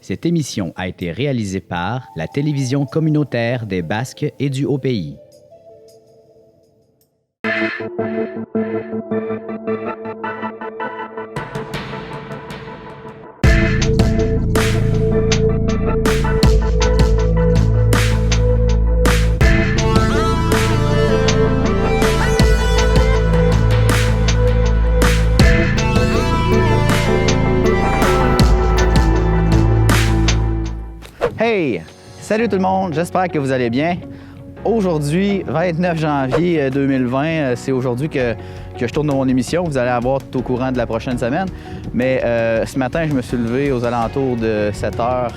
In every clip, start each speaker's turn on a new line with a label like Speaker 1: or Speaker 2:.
Speaker 1: Cette émission a été réalisée par la télévision communautaire des Basques et du Haut-Pays.
Speaker 2: Hey! Salut tout le monde, j'espère que vous allez bien. Aujourd'hui, 29 janvier 2020, c'est aujourd'hui que je tourne mon émission. Vous allez avoir tout au courant de la prochaine semaine. Mais ce matin, je me suis levé aux alentours de 7 h,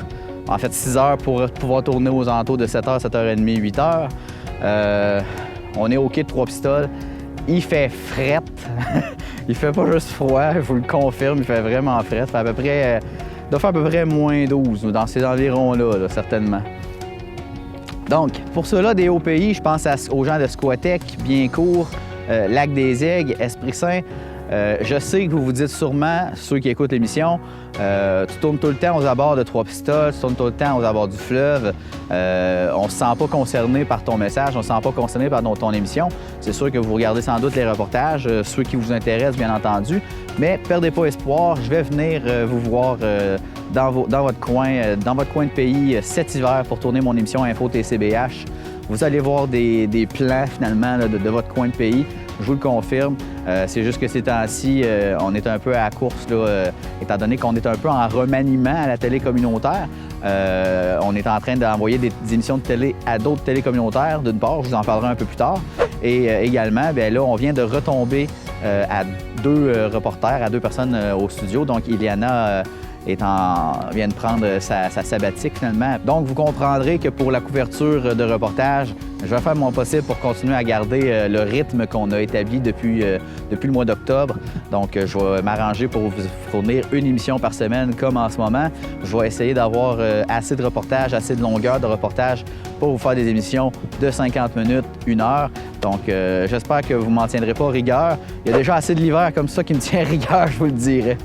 Speaker 2: en fait 6 h pour pouvoir tourner aux alentours de 7 h, 7 h 30, 8 h. On est au quai de Trois-Pistoles. Il fait fret. Il fait pas juste froid, je vous le confirme, il fait vraiment fret. Il fait à peu près... doit faire à peu près moins 12, dans ces environs-là, certainement. Donc, pour ceux-là des Hauts-Pays, je pense aux gens de Squatec, Biencourt, Lac-des-Aigues, Esprit-Saint. Je sais que vous vous dites sûrement, ceux qui écoutent l'émission, tu tournes tout le temps aux abords de Trois-Pistoles, tu tournes tout le temps aux abords du fleuve. On ne se sent pas concerné par ton message, on ne se sent pas concerné par ton émission. C'est sûr que vous regardez sans doute les reportages, ceux qui vous intéressent, bien entendu. Mais perdez pas espoir, je vais venir vous voir dans votre coin de pays cet hiver pour tourner mon émission Info TCBH. Vous allez voir des plans, finalement, là, de votre coin de pays. Je vous le confirme. C'est juste que ces temps-ci, on est un peu à la course, là, étant donné qu'on est un peu en remaniement à la télé communautaire. On est en train d'envoyer des émissions de télé à d'autres télés communautaires, d'une part, je vous en parlerai un peu plus tard. Et également, bien là, on vient de retomber à deux reporters, à deux personnes au studio. Donc, Iliana vient de prendre sa sabbatique finalement. Donc, vous comprendrez que pour la couverture de reportage, je vais faire mon possible pour continuer à garder le rythme qu'on a établi depuis le mois d'octobre. Donc, je vais m'arranger pour vous fournir une émission par semaine comme en ce moment. Je vais essayer d'avoir assez de reportages, assez de longueur de reportage pour vous faire des émissions de 50 minutes, 1 heure. Donc, j'espère que vous ne m'en tiendrez pas rigueur. Il y a déjà assez de l'hiver comme ça qui me tient rigueur, je vous le dirai.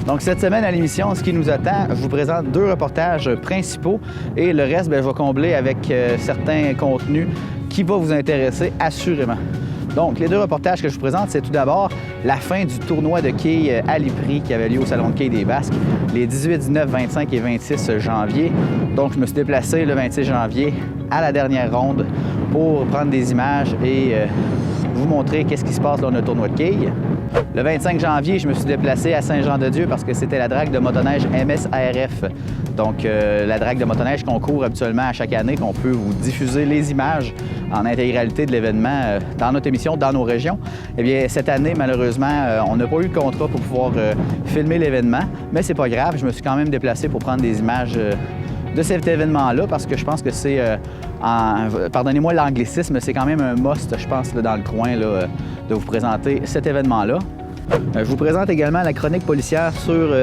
Speaker 2: Donc, cette semaine à l'émission, ce qui nous attend, je vous présente 2 reportages principaux et le reste, bien, je vais combler avec certains contenus qui vont vous intéresser assurément. Donc, les 2 reportages que je vous présente, c'est tout d'abord la fin du tournoi de quilles à l'Ipri qui avait lieu au Salon de quilles des Basques les 18, 19, 25 et 26 janvier. Donc, je me suis déplacé le 26 janvier à la dernière ronde pour prendre des images et vous montrer qu'est-ce qui se passe dans le tournoi de quilles. Le 25 janvier, je me suis déplacé à Saint-Jean-de-Dieu parce que c'était la drague de motoneige MSARF. Donc, la drague de motoneige qu'on court habituellement à chaque année, qu'on peut vous diffuser les images en intégralité de l'événement dans notre émission, dans nos régions. Eh bien, cette année, malheureusement, on n'a pas eu le contrat pour pouvoir filmer l'événement, mais c'est pas grave, je me suis quand même déplacé pour prendre des images de cet événement-là parce que je pense que c'est, pardonnez-moi l'anglicisme, c'est quand même un must, je pense, là, dans le coin là, de vous présenter cet événement-là. Je vous présente également la chronique policière sur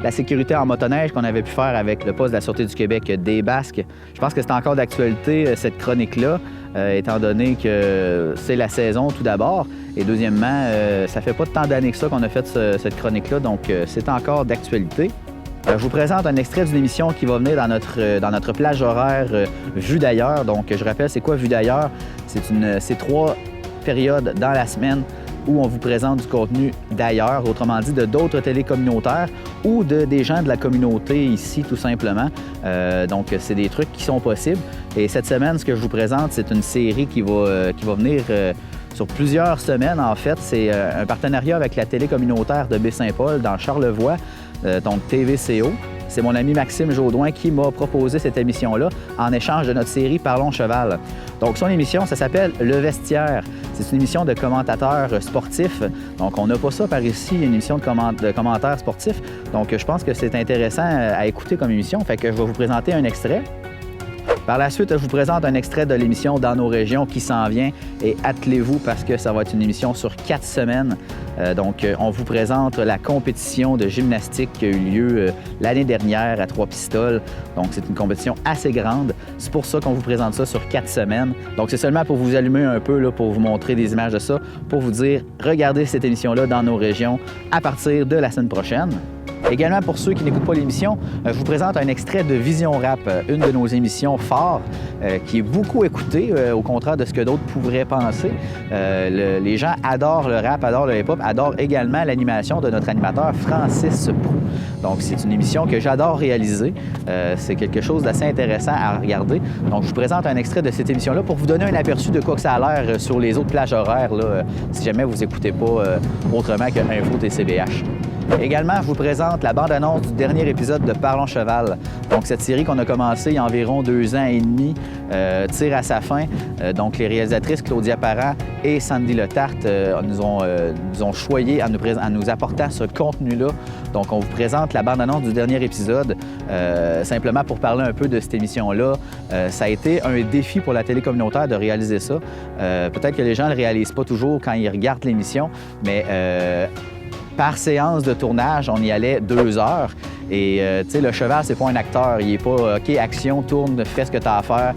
Speaker 2: la sécurité en motoneige qu'on avait pu faire avec le poste de la Sûreté du Québec des Basques. Je pense que c'est encore d'actualité, cette chronique-là, étant donné que c'est la saison tout d'abord. Et deuxièmement, ça fait pas tant d'années que ça qu'on a fait cette chronique-là, donc c'est encore d'actualité. Je vous présente un extrait d'une émission qui va venir dans notre plage horaire Vue d'ailleurs. Donc, je rappelle, c'est quoi Vue d'ailleurs? C'est 3 périodes dans la semaine où on vous présente du contenu d'ailleurs, autrement dit de d'autres télés communautaires ou des gens de la communauté ici, tout simplement. Donc, c'est des trucs qui sont possibles. Et cette semaine, ce que je vous présente, c'est une série qui va venir sur plusieurs semaines, en fait. C'est un partenariat avec la télé communautaire de Baie-Saint-Paul dans Charlevoix, donc TVCO. C'est mon ami Maxime Jaudoin qui m'a proposé cette émission-là en échange de notre série Parlons Cheval. Donc, son émission, ça s'appelle Le Vestiaire. C'est une émission de commentateurs sportifs. Donc, on n'a pas ça par ici, une émission de commentaires sportifs. Donc, je pense que c'est intéressant à écouter comme émission. Fait que je vais vous présenter un extrait. Par la suite, je vous présente un extrait de l'émission Dans nos régions qui s'en vient et attelez-vous parce que ça va être une émission sur 4 semaines. Donc, on vous présente la compétition de gymnastique qui a eu lieu l'année dernière à Trois-Pistoles. Donc, c'est une compétition assez grande. C'est pour ça qu'on vous présente ça sur 4 semaines. Donc, c'est seulement pour vous allumer un peu, là, pour vous montrer des images de ça, pour vous dire, regardez cette émission-là Dans nos régions à partir de la semaine prochaine. Également, pour ceux qui n'écoutent pas l'émission, je vous présente un extrait de Vision Rap, une de nos émissions phares, qui est beaucoup écoutée, au contraire de ce que d'autres pourraient penser. Les gens adorent le rap, adorent le hip-hop, adorent également l'animation de notre animateur Francis Proulx. Donc, c'est une émission que j'adore réaliser. C'est quelque chose d'assez intéressant à regarder. Donc, je vous présente un extrait de cette émission-là pour vous donner un aperçu de quoi que ça a l'air sur les autres plages horaires, là, si jamais vous n'écoutez pas autrement que Info TCBH. Également, je vous présente la bande-annonce du dernier épisode de Parlons Cheval. Donc, cette série qu'on a commencée il y a environ 2 ans et demi tire à sa fin. Donc, les réalisatrices Claudia Parent et Sandy Letarte nous ont choyé en nous apportant ce contenu-là. Donc, on vous présente la bande-annonce du dernier épisode. Simplement pour parler un peu de cette émission-là, ça a été un défi pour la télé communautaire de réaliser ça. Peut-être que les gens ne le réalisent pas toujours quand ils regardent l'émission, mais par séance de tournage, on y allait 2 heures. Et tu sais, le cheval, c'est pas un acteur. Il est pas OK, action, tourne, fais ce que tu as à faire,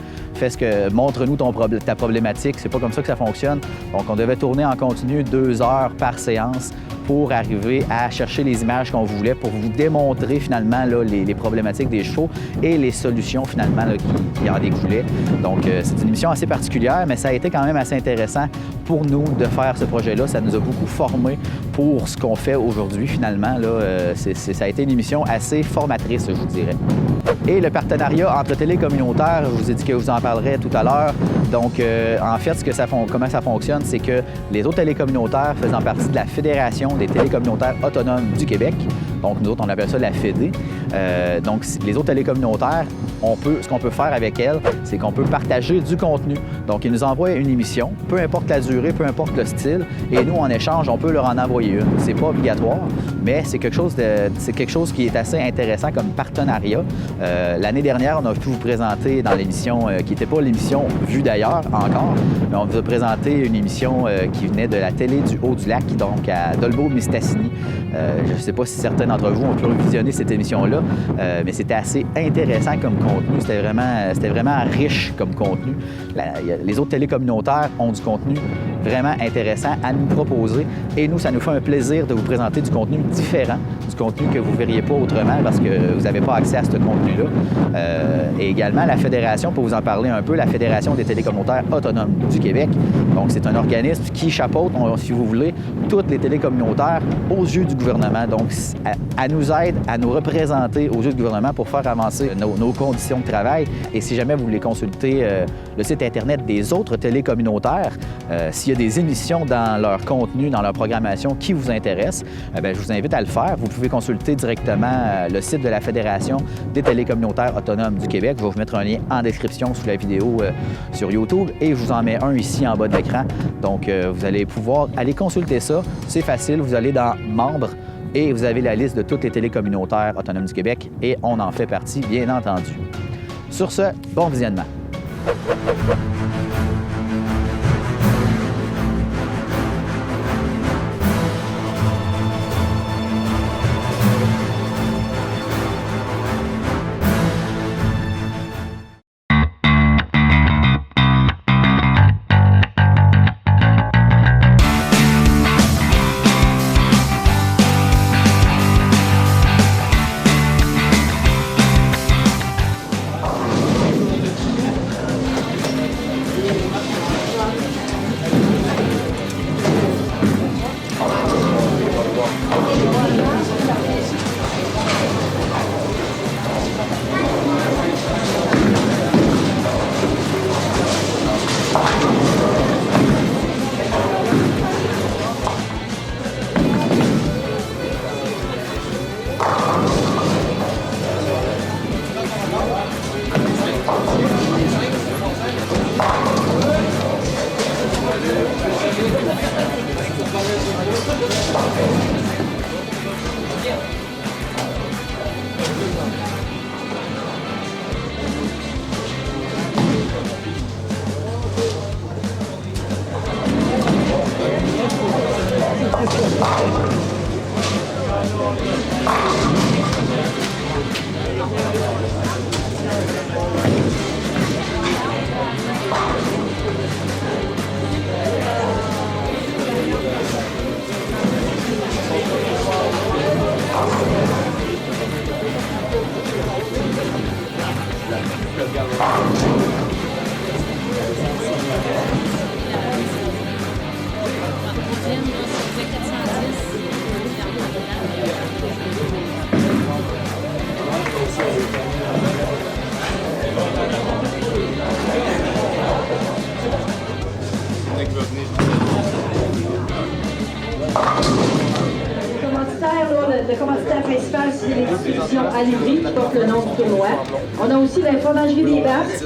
Speaker 2: montre-nous ta problématique. C'est pas comme ça que ça fonctionne. Donc, on devait tourner en continu 2 heures par séance pour arriver à chercher les images qu'on voulait, pour vous démontrer finalement là, les problématiques des chevaux et les solutions finalement là, qui en découlaient. Donc, c'est une émission assez particulière, mais ça a été quand même assez intéressant pour nous de faire ce projet-là. Ça nous a beaucoup formés pour ce qu'on fait aujourd'hui finalement. Là, ça a été une émission assez formatrice, je vous dirais. Et le partenariat entre télé communautaires, je vous ai dit que je vous en parlerai tout à l'heure. Donc, en fait, comment ça fonctionne, c'est que les autres télécommunautaires faisant partie de la Fédération des télécommunautaires autonomes du Québec, donc nous autres, on appelle ça la Fédé. Donc, les autres télécommunautaires, ce qu'on peut faire avec elles, c'est qu'on peut partager du contenu. Donc, ils nous envoient une émission, peu importe la durée, peu importe le style, et nous, en échange, on peut leur en envoyer une. C'est pas obligatoire, mais c'est quelque chose qui est assez intéressant comme partenariat. L'année dernière, on a pu vous présenter dans l'émission, qui n'était pas l'émission vue d'ailleurs encore, mais on vous a présenté une émission qui venait de la télé du Haut-du-Lac, donc à Dolbeau-Mistassini. Je ne sais pas si certains d'entre vous ont pu visionner cette émission-là, mais c'était assez intéressant comme contenu. C'était vraiment riche comme contenu. Les autres télés communautaires ont du contenu vraiment intéressant à nous proposer. Et nous, ça nous fait un plaisir de vous présenter du contenu différent, du contenu que vous ne verriez pas autrement parce que vous n'avez pas accès à ce contenu-là. Et également, la Fédération, pour vous en parler un peu, la Fédération des télécommunautaires autonomes du Québec. Donc, c'est un organisme qui chapeaute, si vous voulez, toutes les télécommunautaires aux yeux du gouvernement. Donc, elle nous aide à nous représenter aux yeux du gouvernement pour faire avancer nos conditions de travail. Et si jamais vous voulez consulter le site Internet des autres télécommunautaires, s'il y a des émissions dans leur contenu, dans leur programmation qui vous intéressent, je vous invite à le faire. Vous pouvez consulter directement le site de la Fédération des télécommunautaires autonomes du Québec. Je vais vous mettre un lien en description sous la vidéo sur YouTube et je vous en mets un ici en bas de l'écran. Donc, vous allez pouvoir aller consulter ça. C'est facile. Vous allez dans « Membres » et vous avez la liste de toutes les télécommunautaires autonomes du Québec et on en fait partie, bien entendu. Sur ce, bon visionnement.
Speaker 3: le commanditaire principal, c'est l'exposition à Livry, qui porte le nom du tournoi. On a aussi la fromagerie des Basques,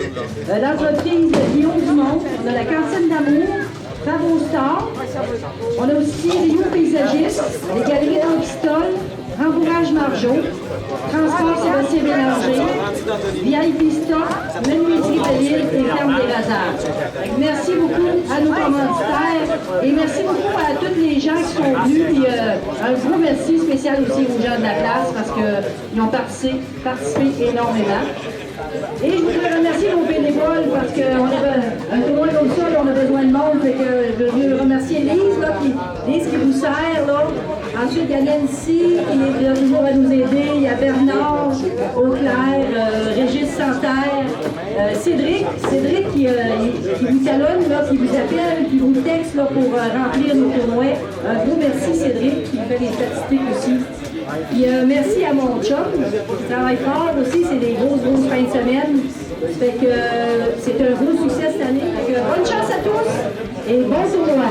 Speaker 3: l'entreprise Guillaume Dumont, on a la cantine d'amour, Bravo Star, on a aussi Rio Paysagiste, les galeries d'Anquistol, Rembourrage Margeau, Transport Sébastien Bélanger, VIP Stock, Menuiserie de l'île et Ferme des Razards. Merci beaucoup à nos commanditaires et merci beaucoup à tous les gens qui sont venus. Puis, un gros merci spécial aussi aux gens de la place parce qu'ils ont participé énormément. Et je voudrais remercier nos bénévoles parce qu'on a un tournoi comme ça, là, on a besoin de monde. Fait que je veux remercier Lise, là, Lise qui vous sert. Là. Ensuite, il y a Nancy qui est toujours à nous aider. Il y a Bernard, Auclair, Régis Santerre, Cédric qui vous talonne, là, qui vous appelle, qui vous texte là, pour remplir nos tournois. Un gros merci Cédric qui fait les statistiques aussi. Puis merci à mon chum, qui travaille fort aussi, c'est des grosses fins de semaine. Fait que c'est un gros succès cette année. Fait que bonne chance à tous et bon tournoi!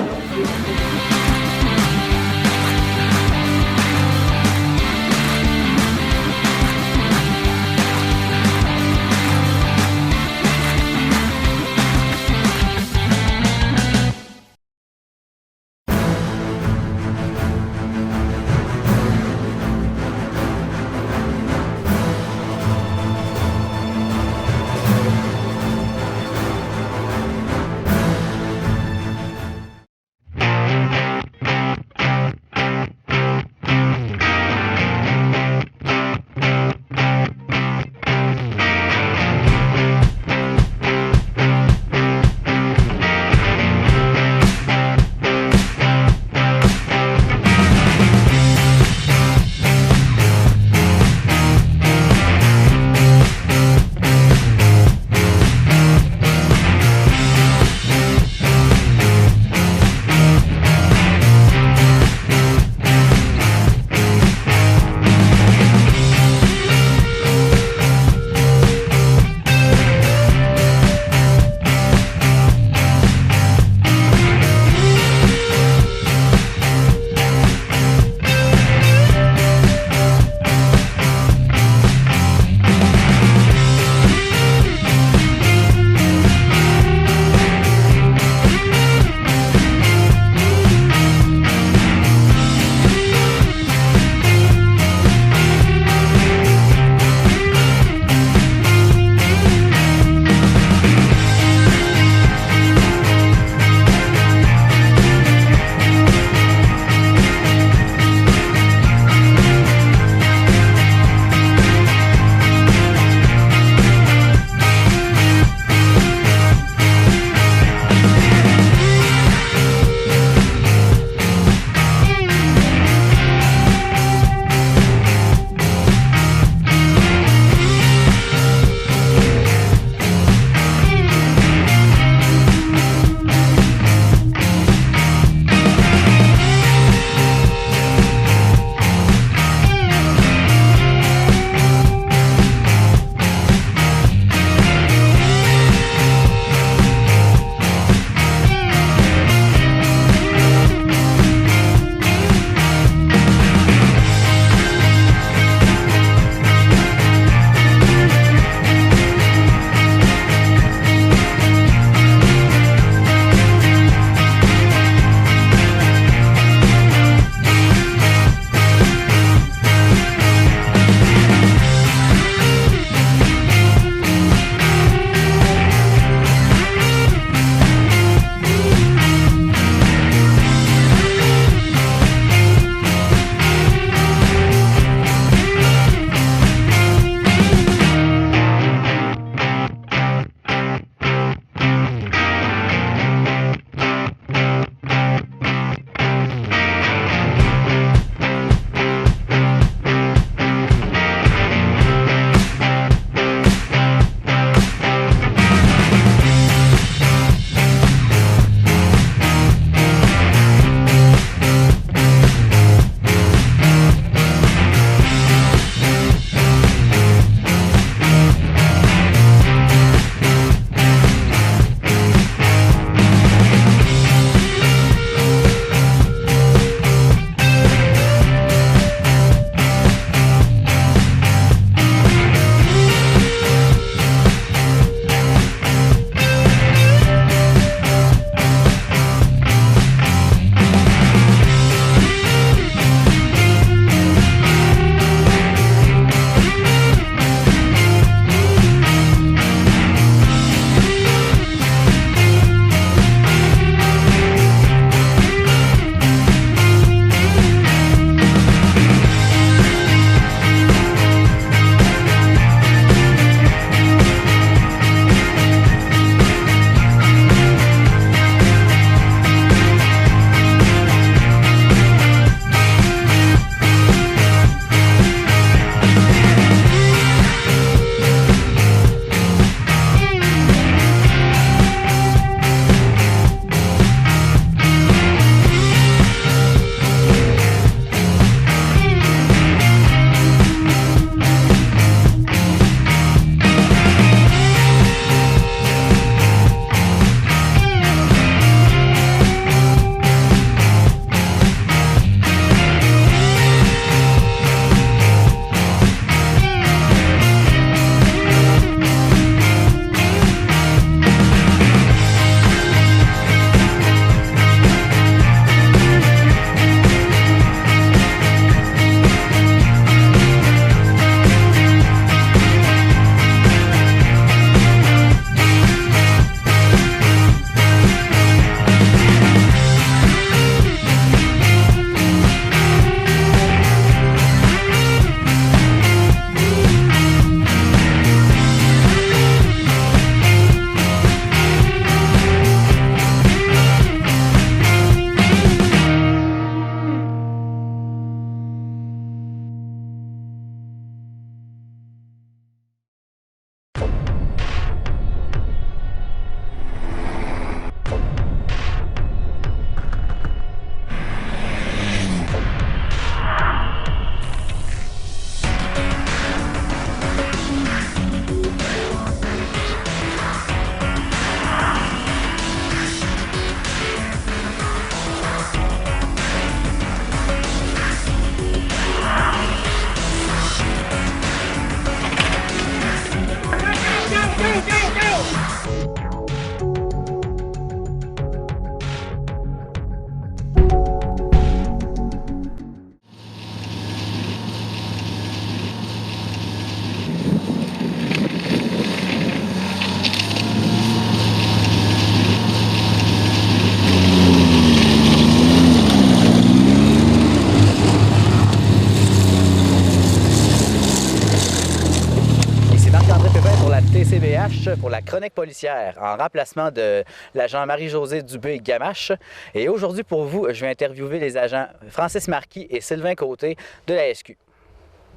Speaker 2: Gamache pour la chronique policière en remplacement de l'agent Marie-Josée Dubé-Gamache. Et aujourd'hui, pour vous, je vais interviewer les agents Francis Marquis et Sylvain Côté de la SQ.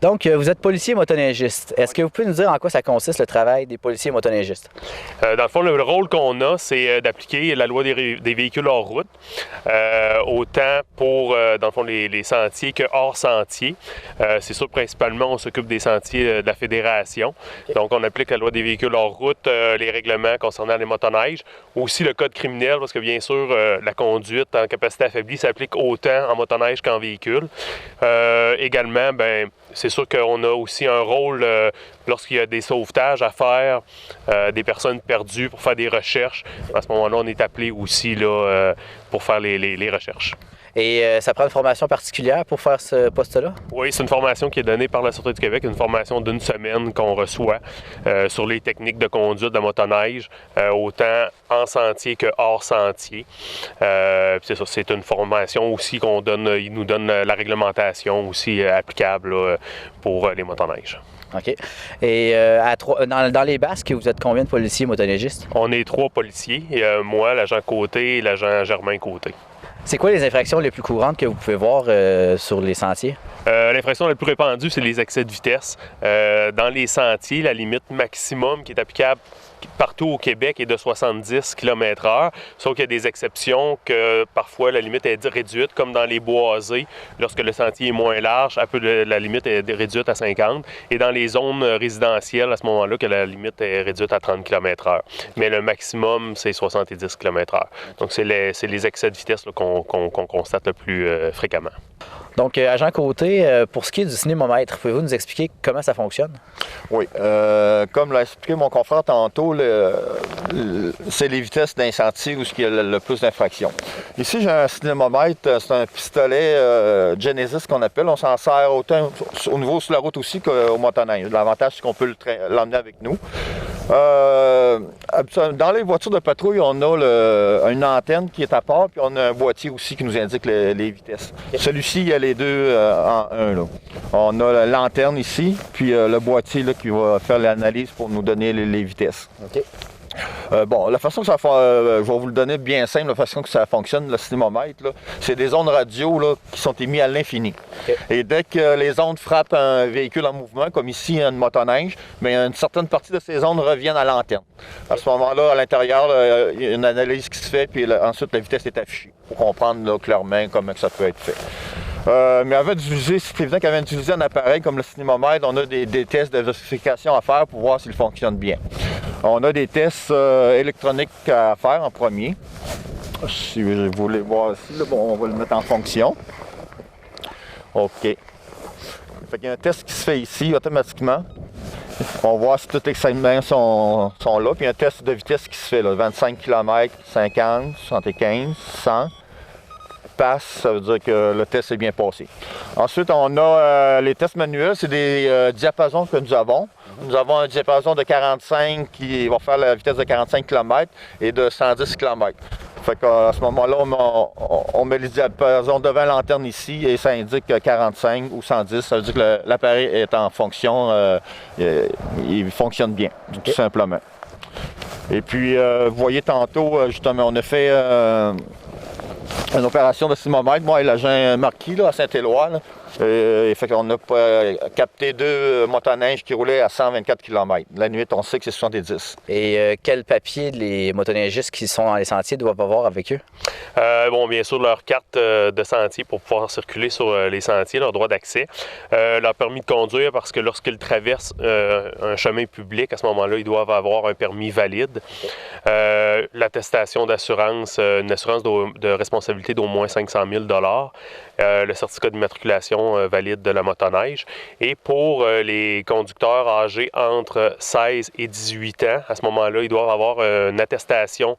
Speaker 2: Donc, vous êtes policier motoneigiste. Est-ce que vous pouvez nous dire en quoi ça consiste le travail des policiers motoneigistes?
Speaker 4: Dans le fond, le rôle qu'on a, c'est d'appliquer la loi des véhicules hors route, autant pour, dans le fond, les sentiers que hors sentier. C'est sûr, principalement, on s'occupe des sentiers de la Fédération. Donc, on applique la loi des véhicules hors route, les règlements concernant les motoneiges, aussi le code criminel, parce que bien sûr, la conduite en capacité affaiblie s'applique autant en motoneige qu'en véhicule. Également, c'est sûr qu'on a aussi un rôle lorsqu'il y a des sauvetages à faire, des personnes perdues pour faire des recherches. À ce moment-là, on est appelé aussi là, pour faire les recherches.
Speaker 2: Et ça prend une formation particulière pour faire ce poste-là?
Speaker 4: Oui, c'est une formation qui est donnée par la Sûreté du Québec, une formation d'une semaine qu'on reçoit sur les techniques de conduite de motoneige, autant en sentier que hors sentier. C'est ça, c'est une formation aussi qu'on donne, ils nous donnent la réglementation aussi applicable là, pour les motoneiges.
Speaker 2: OK. Et dans les Basques, vous êtes combien de policiers motoneigistes?
Speaker 4: On est 3 policiers, moi, l'agent Côté et l'agent Germain Côté.
Speaker 2: C'est quoi les infractions les plus courantes que vous pouvez voir sur les sentiers?
Speaker 4: L'infraction la plus répandue, c'est les excès de vitesse. Dans les sentiers, la limite maximum qui est applicable partout au Québec est de 70 km/h, sauf qu'il y a des exceptions que parfois la limite est réduite, comme dans les boisés, lorsque le sentier est moins large, la limite est réduite à 50, et dans les zones résidentielles, à ce moment-là, que la limite est réduite à 30 km/h. Mais le maximum, c'est 70 km/h. Donc, c'est les excès de vitesse qu'on constate le plus fréquemment.
Speaker 2: Donc, agent Côté, pour ce qui est du cinémomètre, pouvez-vous nous expliquer comment ça fonctionne?
Speaker 5: Oui. Comme l'a expliqué mon confrère tantôt, c'est les vitesses d'un sentier où il y a le plus d'infractions. Ici, j'ai un cinémomètre, c'est un pistolet Genesis qu'on appelle. On s'en sert autant au niveau sur la route aussi qu'au motoneige. L'avantage, c'est qu'on peut l'emmener avec nous. Dans les voitures de patrouille, on a une antenne qui est à part, puis on a un boîtier aussi qui nous indique les vitesses. Celui-ci, il y a les deux en un. Là. On a l'antenne ici, puis le boîtier là, qui va faire l'analyse pour nous donner les vitesses.
Speaker 2: OK.
Speaker 5: La façon que ça je vais vous le donner bien simple, la façon que ça fonctionne, le cinémomètre, c'est des ondes radio là, qui sont émises à l'infini. Okay. Et dès que les ondes frappent un véhicule en mouvement, comme ici une motoneige, une certaine partie de ces ondes reviennent à l'antenne. À ce moment-là, à l'intérieur, il y a une analyse qui se fait, puis ensuite la vitesse est affichée pour comprendre là, clairement comment ça peut être fait. Mais avant d'utiliser, c'est évident qu'avant d'utiliser un appareil comme le cinémomètre, on a des tests de vérification à faire pour voir s'il fonctionne bien. On a des tests électroniques à faire en premier. Si vous voulez voir ici, là, on va le mettre en fonction. OK. Fait qu'il y a un test qui se fait ici automatiquement. On voit si tous les segments sont là. Puis il y a un test de vitesse qui se fait là, 25 km, 50, 75, 100. Passe, ça veut dire que le test est bien passé. Ensuite, on a les tests manuels, c'est des diapasons que nous avons. Nous avons un diapason de 45 qui va faire la vitesse de 45 km et de 110 km. Fait qu'à ce moment-là, on met les diapasons devant la lanterne ici et ça indique 45 ou 110. Ça veut dire que l'appareil est en fonction, il fonctionne bien, tout simplement. Et puis, vous voyez tantôt, justement, on a fait une opération de cinémomètre, moi et l'agent Marquis là, à Saint-Éloi. Fait qu'on a capté 2 motoneiges qui roulaient à 124 km. La nuit, on sait que c'est 70.
Speaker 2: Et quel papier les motoneigistes qui sont dans les sentiers doivent avoir avec eux?
Speaker 4: Bien sûr, leur carte de sentier pour pouvoir circuler sur les sentiers, leur droit d'accès, leur permis de conduire parce que lorsqu'ils traversent un chemin public, à ce moment-là, ils doivent avoir un permis valide. L'attestation d'assurance, une assurance de responsabilité d'au moins 500 000 $, le certificat d'immatriculation valide de la motoneige. Et pour les conducteurs âgés entre 16 et 18 ans, à ce moment-là, ils doivent avoir une attestation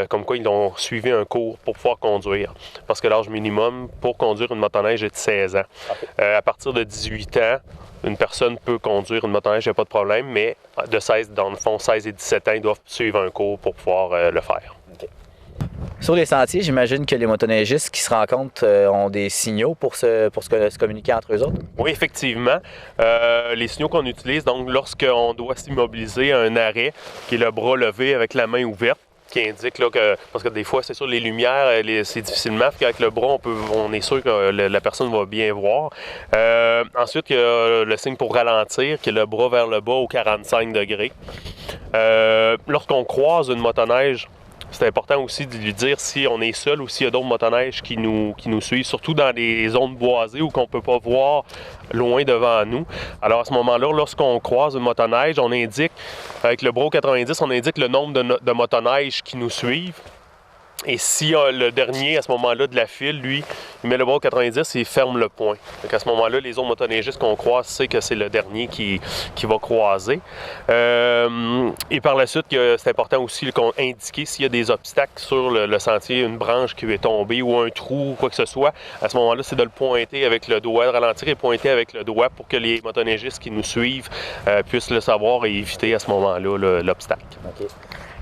Speaker 4: comme quoi ils ont suivi un cours pour pouvoir conduire. Parce que l'âge minimum pour conduire une motoneige est de 16 ans. À partir de 18 ans, une personne peut conduire une motoneige, il n'y a pas de problème, mais de 16, dans le fond, 16 et 17 ans, ils doivent suivre un cours pour pouvoir le faire.
Speaker 2: Okay. Sur les sentiers, j'imagine que les motoneigistes qui se rencontrent ont des signaux pour se communiquer entre eux autres?
Speaker 4: Oui, effectivement. Les signaux qu'on utilise, donc lorsqu'on doit s'immobiliser à un arrêt, qui est le bras levé avec la main ouverte, qui indique là, que, parce que des fois, c'est sûr, les lumières, c'est difficilement, qu'avec le bras, on est sûr que la personne va bien voir. Ensuite, il y a le signe pour ralentir, qui est le bras vers le bas au 45 degrés. Lorsqu'on croise une motoneige, c'est important aussi de lui dire si on est seul ou s'il y a d'autres motoneiges qui nous suivent, surtout dans les zones boisées où on ne peut pas voir loin devant nous. Alors à ce moment-là, lorsqu'on croise une motoneige, on indique, avec le bras 90, on indique le nombre de motoneiges qui nous suivent. Et si le dernier, à ce moment-là, de la file, lui, il met le bras au 90 et il ferme le point. Donc à ce moment-là, les autres motoneigistes qu'on croise savent que c'est le dernier qui va croiser. Et par la suite, c'est important aussi qu'on indique s'il y a des obstacles sur le sentier, une branche qui est tombée ou un trou ou quoi que ce soit. À ce moment-là, c'est de le pointer avec le doigt, de ralentir et pointer avec le doigt pour que les motoneigistes qui nous suivent puissent le savoir et éviter à ce moment-là l'obstacle.
Speaker 2: Okay.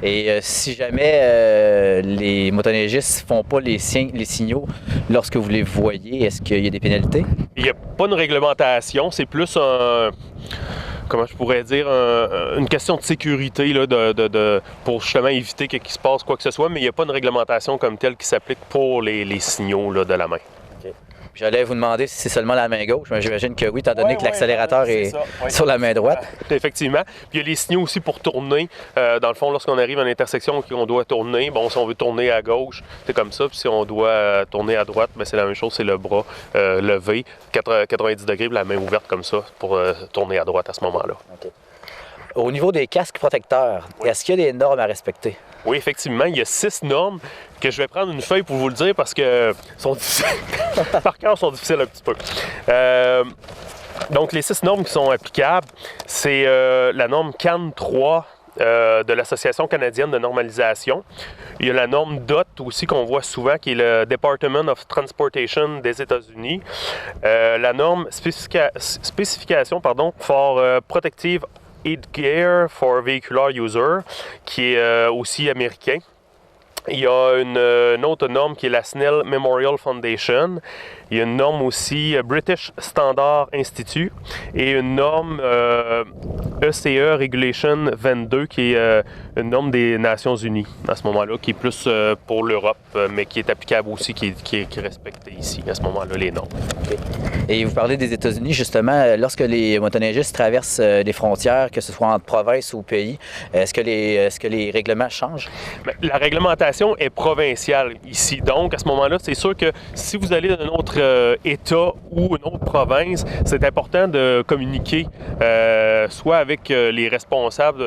Speaker 2: Et si jamais les motoneigistes font pas les signaux lorsque vous les voyez, est-ce qu'il y a des pénalités?
Speaker 4: Il n'y a pas une réglementation, c'est plus comment je pourrais dire, une question de sécurité là, pour justement éviter qu'il se passe quoi que ce soit, mais il n'y a pas une réglementation comme telle qui s'applique pour les signaux là, de la main.
Speaker 2: Okay. J'allais vous demander si c'est seulement la main gauche, mais j'imagine que oui, étant donné que l'accélérateur est sur la main droite.
Speaker 4: Effectivement. Puis il y a les signaux aussi pour tourner. Dans le fond, lorsqu'on arrive à une intersection et qu'on doit tourner, bon, si on veut tourner à gauche, c'est comme ça. Puis si on doit tourner à droite, bien, c'est la même chose, c'est le bras levé, 90 degrés, la main ouverte comme ça pour tourner à droite à ce moment-là.
Speaker 2: Okay. Au niveau des casques protecteurs, est-ce qu'il y a des normes à respecter?
Speaker 4: Oui, effectivement, il y a 6 normes que je vais prendre une feuille pour vous le dire parce que sont difficiles. Par cœur, sont difficiles un petit peu. Donc, les 6 normes qui sont applicables, c'est la norme CAN 3 de l'Association canadienne de normalisation. Il y a la norme DOT aussi qu'on voit souvent, qui est le Department of Transportation des États-Unis. La norme spécification for Protective Headgear for Vehicular User, qui est aussi américain. Il y a une autre norme qui est la Snell Memorial Foundation. Il y a une norme aussi British Standard Institute et une norme ECE Regulation 22 qui est une norme des Nations Unies à ce moment-là, qui est plus pour l'Europe, mais qui est applicable aussi, qui est respectée ici à ce moment-là, les normes.
Speaker 2: Okay. Et vous parlez des États-Unis, justement, lorsque les motoneigistes traversent les frontières, que ce soit entre provinces ou pays, est-ce que les règlements changent?
Speaker 4: Bien, la réglementation est provinciale ici. Donc, à ce moment-là, c'est sûr que si vous allez dans un autre État ou une autre province, c'est important de communiquer soit avec les responsables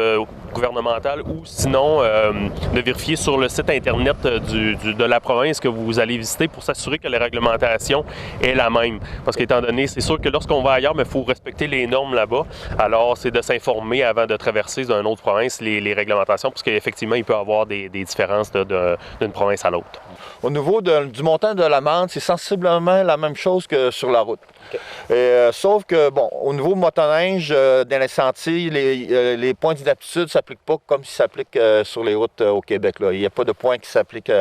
Speaker 4: gouvernementaux ou sinon de vérifier sur le site Internet de la province que vous allez visiter pour s'assurer que la réglementation est la même. Parce qu'étant donné, c'est sûr que lorsqu'on va ailleurs, il faut respecter les normes là-bas. Alors, c'est de s'informer avant de traverser d'une autre province les réglementations, parce qu'effectivement, il peut y avoir des différences d'une province à l'autre.
Speaker 5: Au niveau du montant de l'amende, c'est sensiblement la même chose que sur la route. Okay. Sauf que, bon, au niveau motoneige, dans les sentiers, les points d'inaptitude ne s'appliquent pas comme ils s'appliquent sur les routes au Québec. Là. Il n'y a pas de points qui s'appliquent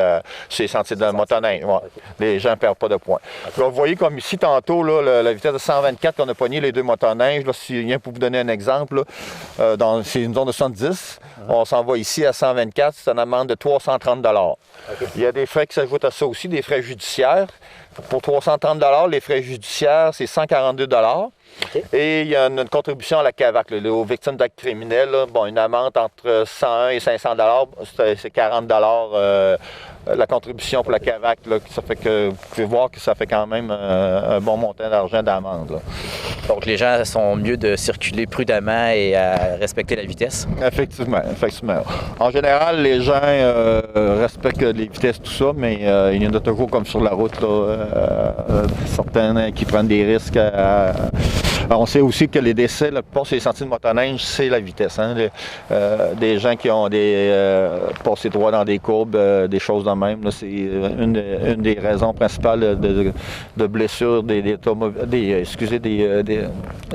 Speaker 5: sur les sentiers de motoneige. Ouais. Okay. Les gens ne perdent pas de points. Okay. Vous voyez comme ici, tantôt, là, la vitesse de 124 qu'on a pogné les deux motoneiges, là, si rien pour vous donner un exemple, c'est une zone de 70. On s'en va ici à 124, c'est une amende de 330 $. Okay. Il y a des frais qui s'ajoutent à ça aussi, des frais judiciaires. Pour 330 $, les frais judiciaires, c'est 142 $. Okay. Et il y a une contribution à la CAVAC, là, aux victimes d'actes criminels. Là, bon, une amende entre 101 et 500 $, c'est 40 $ la contribution pour la CAVAC. Là, ça fait que vous pouvez voir que ça fait quand même un bon montant d'argent d'amende. Là.
Speaker 2: Donc les gens sont mieux de circuler prudemment et à respecter la vitesse?
Speaker 5: Effectivement. En général, les gens respectent les vitesses, tout ça, mais il y en a toujours comme sur la route, certains qui prennent des risques. On sait aussi que les décès, la plupart sur les sentiers de motoneige, c'est la vitesse. Hein? Des gens qui ont passé droit dans des courbes, des choses de même, là, c'est une des raisons principales de blessures des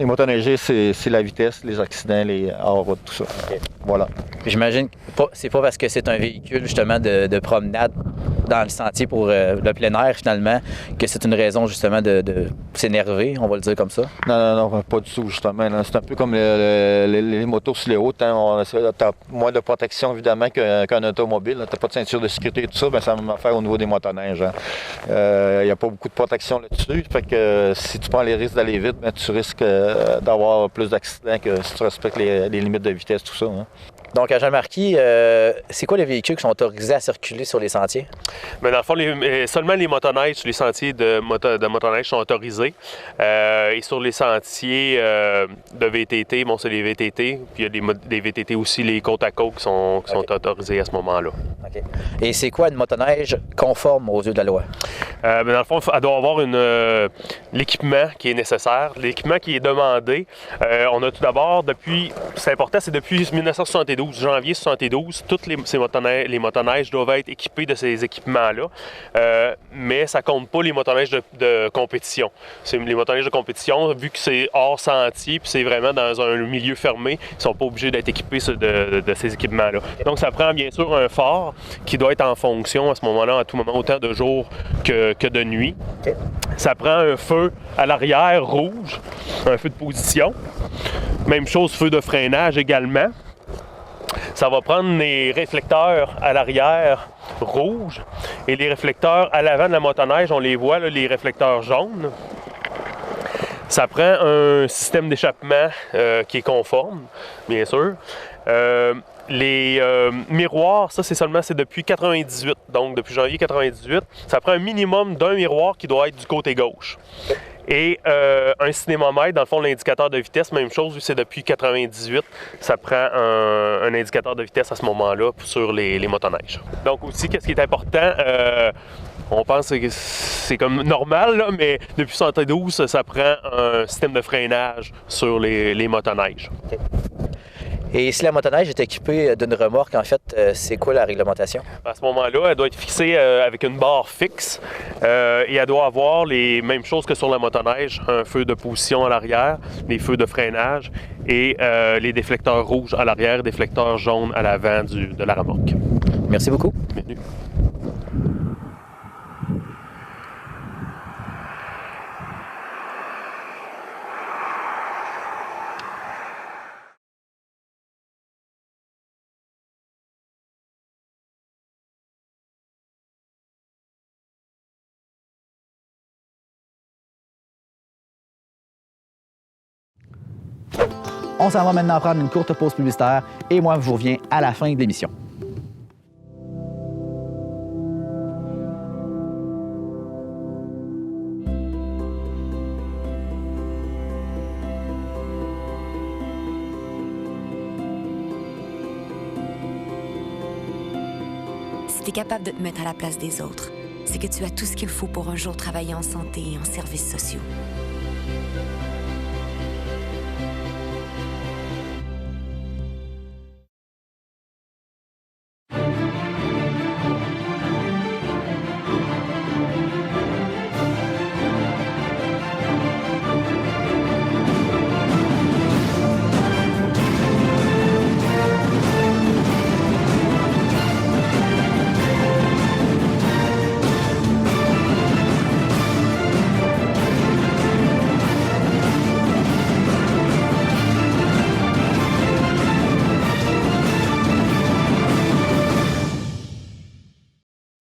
Speaker 5: motoneigers, c'est la vitesse, les accidents, les hors-route, tout ça.
Speaker 2: Okay.
Speaker 5: Voilà.
Speaker 2: J'imagine que c'est pas parce que c'est un véhicule justement de promenade dans le sentier pour le plein air, finalement, que c'est une raison, justement, de s'énerver, on va le dire comme ça?
Speaker 5: Non, pas du tout, justement. C'est un peu comme les motos sur les routes. Hein. On essaie d'avoir moins de protection, évidemment, qu'un automobile. Tu n'as pas de ceinture de sécurité et tout ça, c'est la même affaire au niveau des motoneiges. Il n'y a pas beaucoup de protection là-dessus. Fait que si tu prends les risques d'aller vite, tu risques d'avoir plus d'accidents que si tu respectes les limites de vitesse, tout ça. Hein.
Speaker 2: Donc, à Jean-Marquis, c'est quoi les véhicules qui sont autorisés à circuler sur les sentiers?
Speaker 4: Mais dans le fond, seulement les motoneiges sur les sentiers de motoneige sont autorisés. Et sur les sentiers de VTT, bon, c'est les VTT. Puis il y a des VTT aussi, les côte à côte qui sont autorisés à ce moment-là.
Speaker 2: OK. Et c'est quoi une motoneige conforme aux yeux de la loi?
Speaker 4: Mais dans le fond, elle doit avoir l'équipement qui est nécessaire, l'équipement qui est demandé. On a tout d'abord, c'est important, c'est depuis 1972, janvier 1972, toutes les motoneiges doivent être équipées de ces équipements-là. Mais ça ne compte pas les motoneiges de compétition. Les motoneiges de compétition, vu que c'est hors sentier puis c'est vraiment dans un milieu fermé, ils ne sont pas obligés d'être équipés de ces équipements-là. Donc ça prend bien sûr un phare qui doit être en fonction à ce moment-là, à tout moment, autant de jour que de nuit. Okay. Ça prend un feu à l'arrière rouge, un feu de position. Même chose, feu de freinage également. Ça va prendre les réflecteurs à l'arrière rouges et les réflecteurs à l'avant de la motoneige, on les voit, là, les réflecteurs jaunes. Ça prend un système d'échappement qui est conforme, bien sûr. Les miroirs, ça c'est depuis 98, donc depuis janvier 98. Ça prend un minimum d'un miroir qui doit être du côté gauche. Et un cinémomètre, dans le fond, l'indicateur de vitesse, même chose, vu que c'est depuis 98, ça prend un indicateur de vitesse à ce moment-là sur les motoneiges. Donc aussi, qu'est-ce qui est important? On pense que c'est comme normal, là, mais depuis 1972, ça prend un système de freinage sur les motoneiges.
Speaker 2: Okay. Et si la motoneige est équipée d'une remorque, en fait, c'est quoi la réglementation?
Speaker 4: À ce moment-là, elle doit être fixée avec une barre fixe et elle doit avoir les mêmes choses que sur la motoneige, un feu de position à l'arrière, des feux de freinage et les déflecteurs rouges à l'arrière, déflecteurs jaunes à l'avant de la remorque.
Speaker 2: Merci beaucoup.
Speaker 4: Bienvenue.
Speaker 2: On s'en va maintenant prendre une courte pause publicitaire et moi, je vous reviens à la fin de l'émission.
Speaker 6: Si tu es capable de te mettre à la place des autres, c'est que tu as tout ce qu'il faut pour un jour travailler en santé et en services sociaux.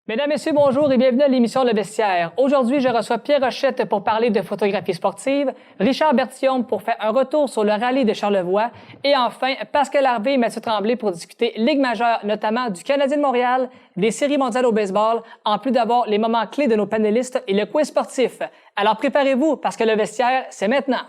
Speaker 7: Mesdames, Messieurs, bonjour et bienvenue à l'émission Le Vestiaire. Aujourd'hui, je reçois Pierre Rochette pour parler de photographie sportive, Richard Berthiaume pour faire un retour sur le rallye de Charlevoix et enfin Pascal Harvey et Mathieu Tremblay pour discuter Ligue majeure, notamment du Canadien de Montréal, des séries mondiales au baseball, en plus d'avoir les moments clés de nos panélistes et le quiz sportif. Alors préparez-vous parce que Le Vestiaire, c'est maintenant.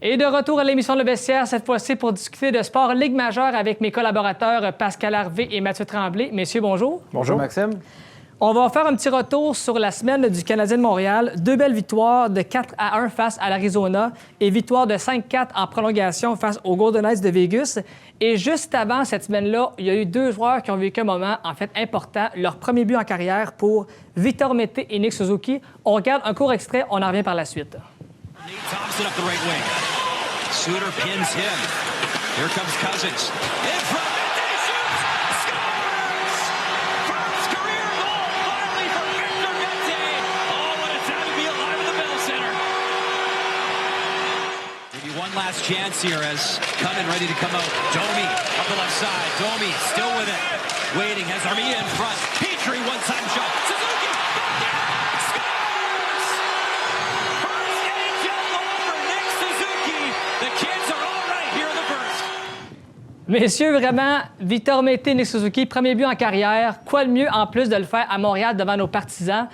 Speaker 7: Et de retour à l'émission Le Vestiaire, cette fois-ci pour discuter de sport Ligue majeure avec mes collaborateurs Pascal Harvey et Mathieu Tremblay. Messieurs, bonjour.
Speaker 8: Bonjour, Maxime.
Speaker 7: On va faire un petit retour sur la semaine du Canadien de Montréal. 2 belles victoires de 4-1 face à l'Arizona et victoire de 5-4 en prolongation face aux Golden Knights de Vegas. Et juste avant cette semaine-là, il y a eu 2 joueurs qui ont vécu un moment, en fait, important. Leur premier but en carrière pour Victor Mété et Nick Suzuki. On regarde un court extrait, on en revient par la suite.
Speaker 8: Nate Thompson up the right wing. Suter pins him. Here comes Cousins. In front. Last chance here as Cunnin ready to come out. Domi up the left side. Domi still with it. Waiting, has Armia in front. Petrie, one-time shot. Suzuki, back in, scores! First NHL goal for Nick Suzuki. The kids are all right here in the first.
Speaker 7: Messieurs, vraiment, Victor Mété, Nick Suzuki, premier but en carrière. Quoi de mieux en plus de le faire à Montréal devant nos partisans?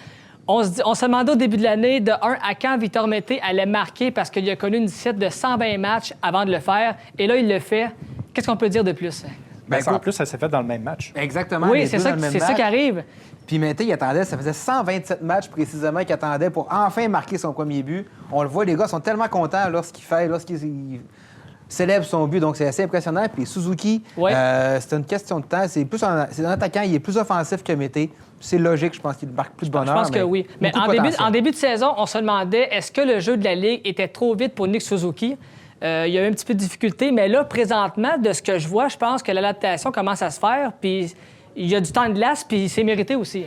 Speaker 7: On se demandait au début de l'année, de 1 à quand Victor Mété allait marquer parce qu'il a connu une diète de 120 matchs avant de le faire. Et là, il le fait. Qu'est-ce qu'on peut dire de plus?
Speaker 9: Ben, en plus, ça s'est fait dans le même match.
Speaker 10: Exactement.
Speaker 7: Oui, c'est ça qui arrive.
Speaker 10: Puis Mété, il attendait, ça faisait 127 matchs précisément qu'il attendait pour enfin marquer son premier but. On le voit, les gars sont tellement contents lorsqu'il célèbre son but, donc c'est assez impressionnant. Puis Suzuki, c'est une question de temps. C'est un attaquant, il est plus offensif que Mété. C'est logique, je pense qu'il marque plus de bonheur.
Speaker 7: Je pense que oui. Mais en début de saison, on se demandait est-ce que le jeu de la Ligue était trop vite pour Nick Suzuki? Il y a eu un petit peu de difficulté, mais là, présentement, de ce que je vois, je pense que l'adaptation commence à se faire, puis il y a du temps de glace, puis c'est mérité aussi.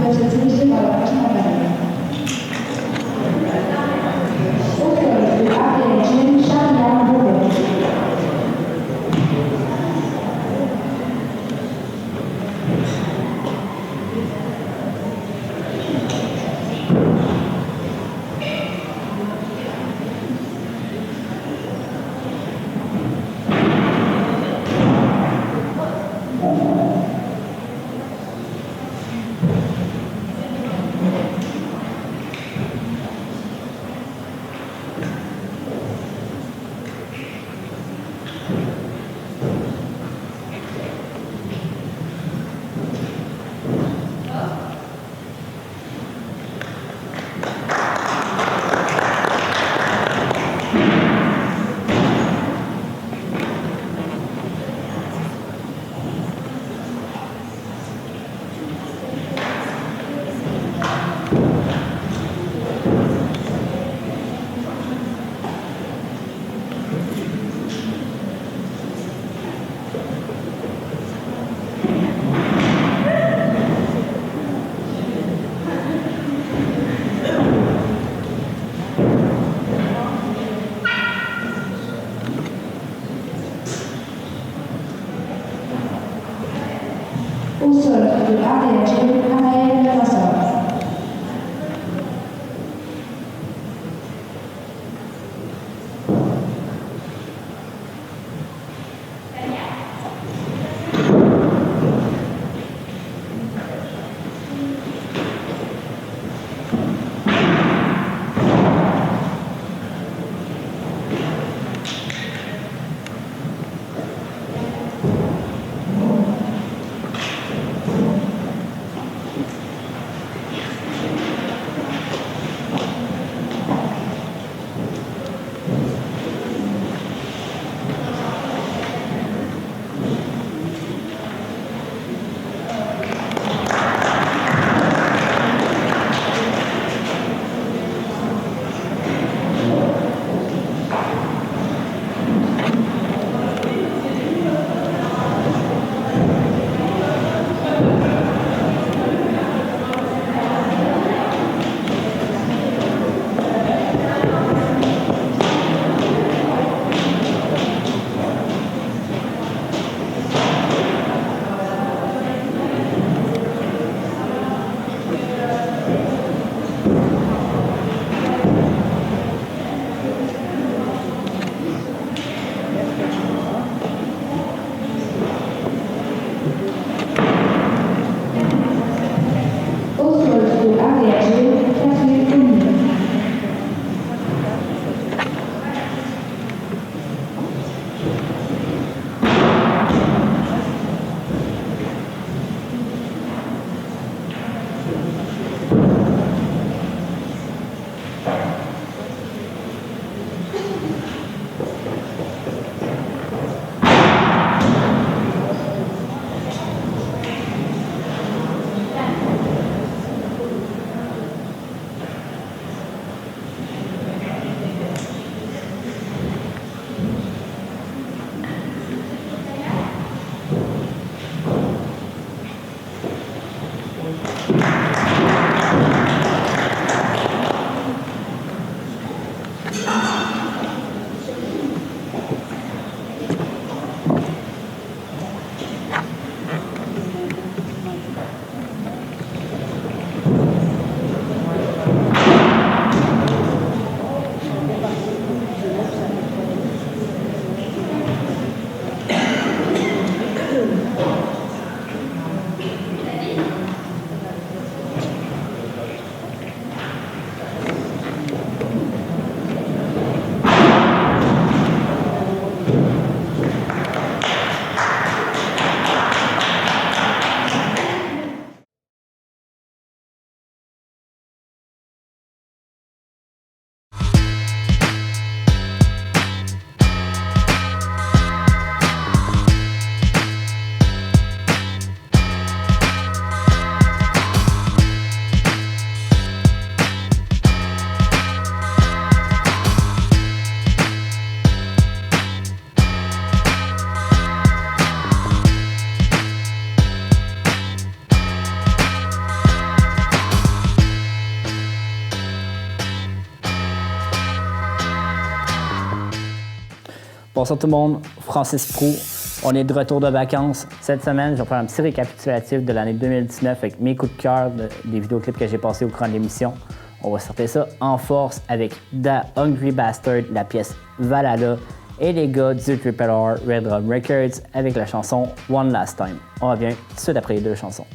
Speaker 11: peuvent se diriger vers la prochaine envergure. Bonsoir tout le monde, Francis Proulx. On est de retour de vacances. Cette semaine, je vais faire un petit récapitulatif de l'année 2019 avec mes coups de cœur des vidéoclips que j'ai passés au cours de l'émission. On va sortir ça en force avec Da Hungry Bastard, la pièce Valhalla, et les gars du Triple R Red Drum Records avec la chanson One Last Time. On revient tout de suite après les deux chansons.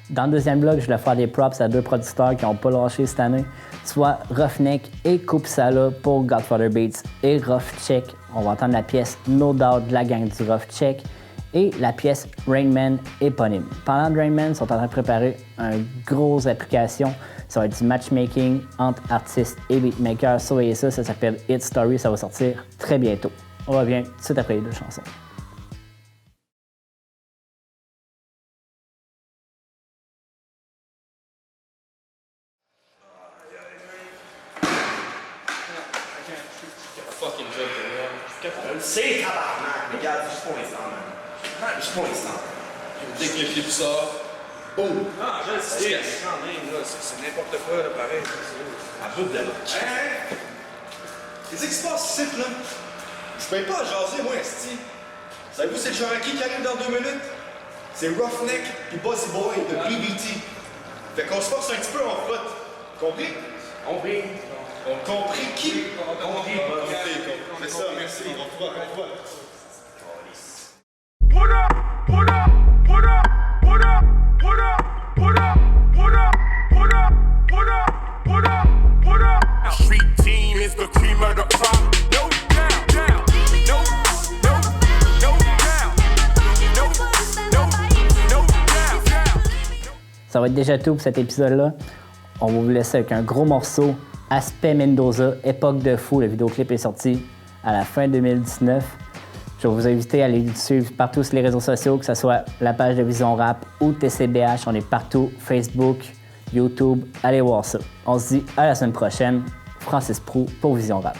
Speaker 11: Dans le deuxième bloc, je voulais faire des props à deux producteurs qui n'ont pas lâché cette année, soit Roughneck et Kupsala pour Godfather Beats et Rough Check. On va entendre la pièce No Doubt de la gang du Rough Check et la pièce Rain Man éponyme. Pendant que Rain Man, ils sont en train de préparer une grosse application. Ça va être du matchmaking entre artistes et beatmakers. Surveillez ça, ça s'appelle Hit Story, ça va sortir très bientôt. On revient tout de suite après les deux chansons.
Speaker 12: C'est tabarnak, mais regarde, juste pour l'instant, man. Juste pour l'instant. Dès que le clip sort, boum! Ah, je le sais, c'est n'importe quoi, là, pareil. À bout de l'autre. Hein? Qu'est-ce qui se passe ici, là? Je paye pas à jaser, moi, esti. Savez-vous, c'est le Cherokee qui arrive dans 2 minutes? C'est Roughneck pis Bossy Boy de BBT. Fait qu'on se force un petit peu en flotte. Compris? Compris. On compris qui? Compris. C'est ça, merci. On revoit. Put up, put up, put up, put up, put up, put up, put up, put up, put up, put up, put up. Our street team is the cream of the crop. No doubt, down. No, no, no doubt. No, no, no doubt.
Speaker 11: Ça va être déjà tout pour cet épisode-là. On va vous laisser avec un gros morceau. Aspect Mendoza, Époque de fou. Le vidéoclip est sorti à la fin 2019. Je vais vous inviter à aller le suivre partout sur les réseaux sociaux, que ce soit la page de Vision Rap ou TCBH. On est partout, Facebook, YouTube. Allez voir ça. On se dit à la semaine prochaine. Francis Proulx pour Vision Rap.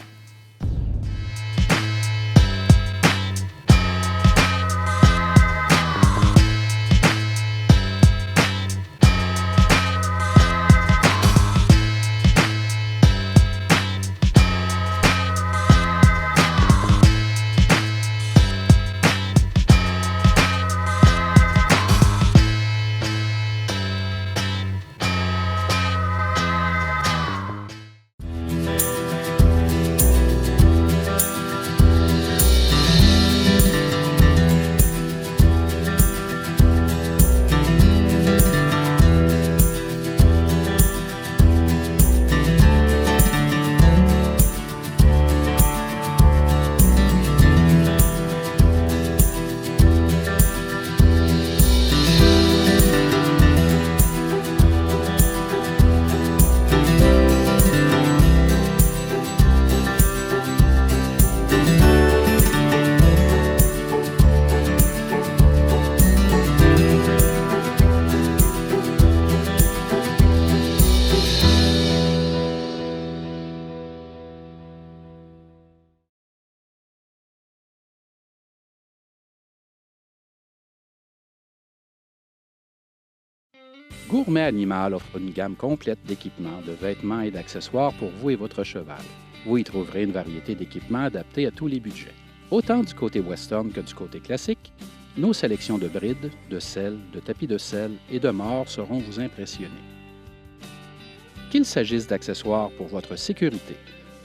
Speaker 13: Gourmet Animal offre une gamme complète d'équipements, de vêtements et d'accessoires pour vous et votre cheval. Vous y trouverez une variété d'équipements adaptés à tous les budgets. Autant du côté western que du côté classique, nos sélections de brides, de selles, de tapis de selle et de morts sauront vous impressionner. Qu'il s'agisse d'accessoires pour votre sécurité,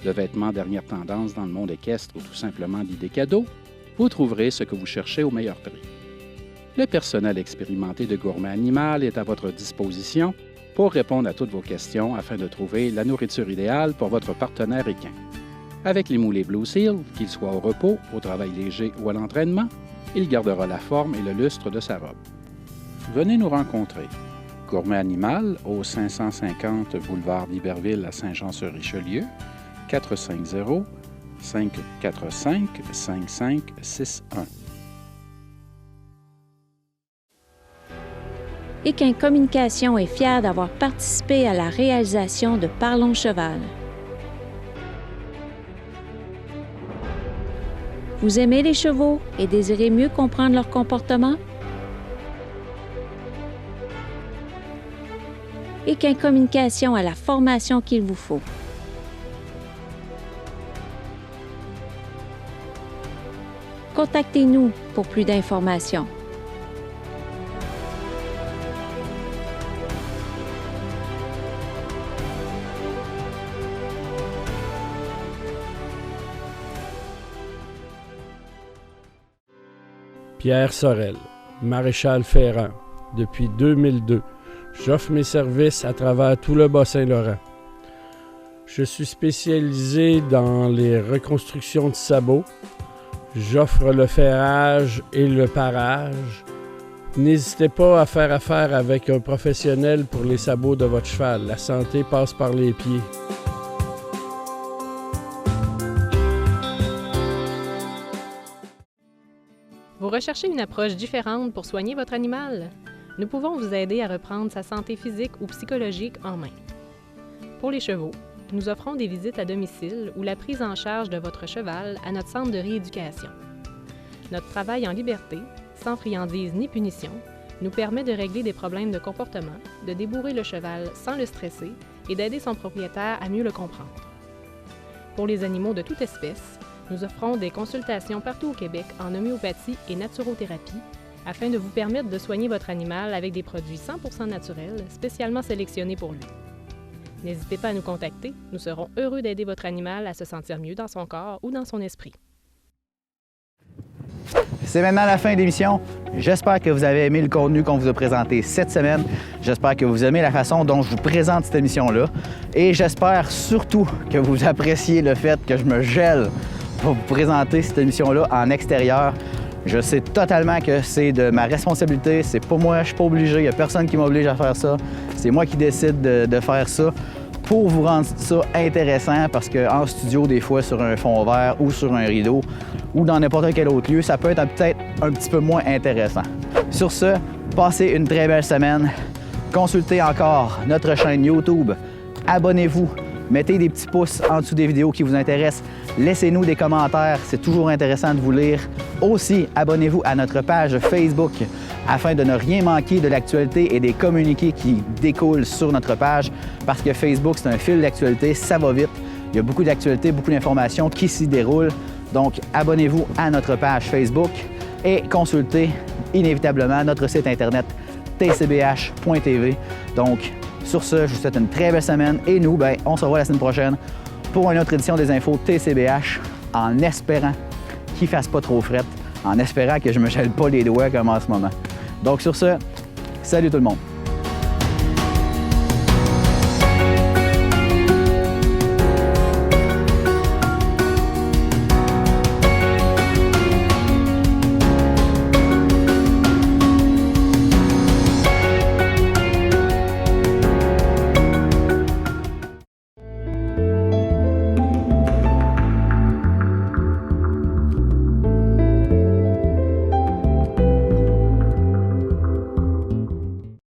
Speaker 13: de vêtements dernière tendance dans le monde équestre ou tout simplement d'idées cadeaux, vous trouverez ce que vous cherchez au meilleur prix. Le personnel expérimenté de Gourmet Animal est à votre disposition pour répondre à toutes vos questions afin de trouver la nourriture idéale pour votre partenaire équin. Avec les moulets Blue Seal, qu'il soit au repos, au travail léger ou à l'entraînement, il gardera la forme et le lustre de sa robe. Venez nous rencontrer. Gourmet Animal au 550 boulevard d'Iberville à Saint-Jean-sur-Richelieu, 450-545-5561.
Speaker 14: Équin Communication est fier d'avoir participé à la réalisation de Parlons Cheval. Vous aimez les chevaux et désirez mieux comprendre leur comportement? Équin Communication a la formation qu'il vous faut. Contactez-nous pour plus d'informations.
Speaker 15: Pierre Sorel, maréchal ferrant. Depuis 2002, j'offre mes services à travers tout le Bas-Saint-Laurent. Je suis spécialisé dans les reconstructions de sabots. J'offre le ferrage et le parage. N'hésitez pas à faire affaire avec un professionnel pour les sabots de votre cheval. La santé passe par les pieds.
Speaker 16: Vous recherchez une approche différente pour soigner votre animal? Nous pouvons vous aider à reprendre sa santé physique ou psychologique en main. Pour les chevaux, nous offrons des visites à domicile ou la prise en charge de votre cheval à notre centre de rééducation. Notre travail en liberté, sans friandises ni punition, nous permet de régler des problèmes de comportement, de débourrer le cheval sans le stresser et d'aider son propriétaire à mieux le comprendre. Pour les animaux de toute espèce, nous offrons des consultations partout au Québec en homéopathie et naturothérapie afin de vous permettre de soigner votre animal avec des produits 100% naturels spécialement sélectionnés pour lui. N'hésitez pas à nous contacter, nous serons heureux d'aider votre animal à se sentir mieux dans son corps ou dans son esprit.
Speaker 2: C'est maintenant la fin de l'émission. J'espère que vous avez aimé le contenu qu'on vous a présenté cette semaine. J'espère que vous aimez la façon dont je vous présente cette émission-là. Et j'espère surtout que vous appréciez le fait que je me gèle pour vous présenter cette émission-là en extérieur. Je sais totalement que c'est de ma responsabilité, c'est pas moi, je suis pas obligé, il n'y a personne qui m'oblige à faire ça. C'est moi qui décide de faire ça pour vous rendre ça intéressant parce qu'en studio, des fois, sur un fond vert ou sur un rideau ou dans n'importe quel autre lieu, ça peut être peut-être un petit peu moins intéressant. Sur ce, passez une très belle semaine. Consultez encore notre chaîne YouTube. Abonnez-vous. Mettez des petits pouces en dessous des vidéos qui vous intéressent. Laissez-nous des commentaires, c'est toujours intéressant de vous lire. Aussi, abonnez-vous à notre page Facebook afin de ne rien manquer de l'actualité et des communiqués qui découlent sur notre page parce que Facebook, c'est un fil d'actualité, ça va vite. Il y a beaucoup d'actualités, beaucoup d'informations qui s'y déroulent. Donc, abonnez-vous à notre page Facebook et consultez inévitablement notre site internet tcbh.tv. Donc, sur ce, je vous souhaite une très belle semaine et nous, on se revoit la semaine prochaine pour une autre édition des infos TCBH en espérant qu'il ne fasse pas trop fret, en espérant que je ne me gèle pas les doigts comme en ce moment. Donc sur ce, salut tout le monde!